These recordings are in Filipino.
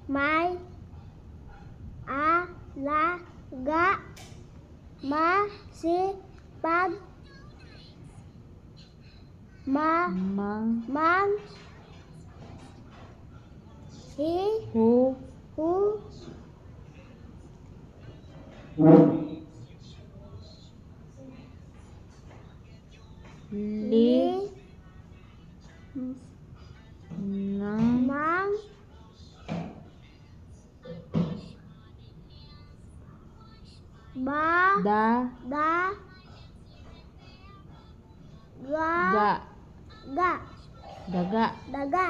May alaga. Masipag. Mang. Hu. Li. Nang. Mang. Ba. Da. Ga. Daga. Daga.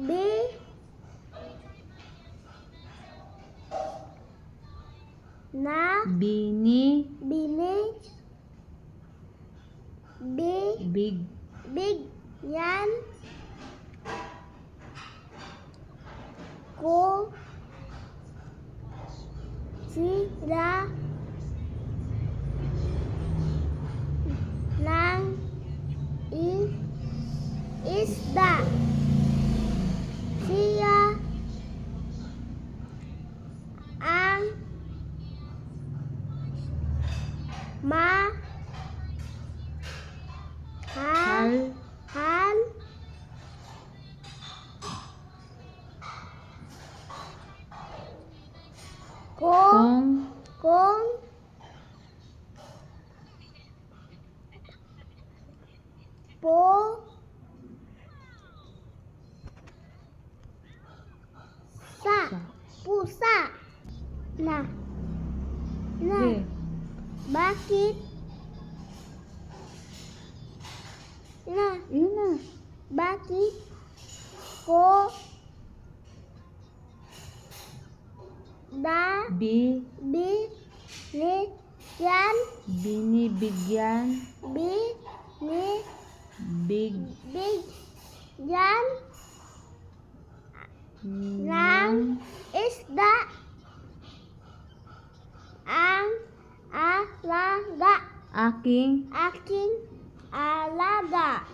Bini. Big. Yan. Ko. Sila. Nang. Isda. Siya. Ang. Hal. Kong. Pusa. Na. Ge. Bakit? Yun na. Bakit? Ko. Da. Yan. Binibigyan. Big. Yan. Nang. Isda. Ang. Alaga. Aking. Alaga.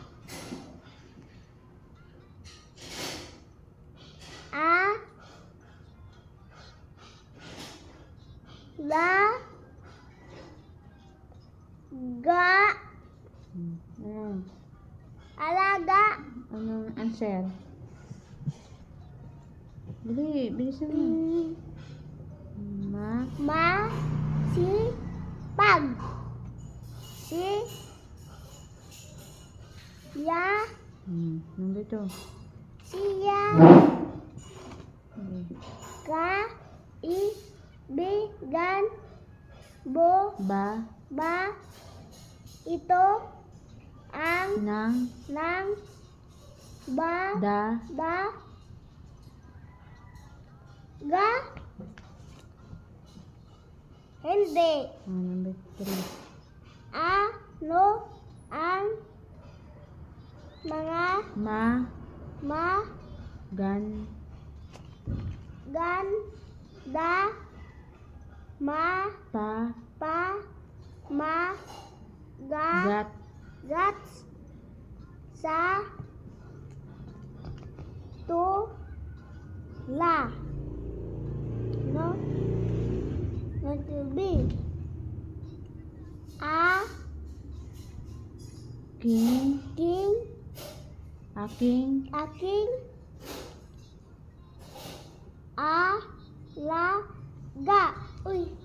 Alaga. Anong answer? Dali, bilisan mo. Masipag. Nandito. Siya. Kaibigan. Ba. Ito. Ang. Nang. Da. Ga. Hindi. Number 3. Ano ang mga ganda gat sa tula? No? Nagtubi. Aking alaga. Uy.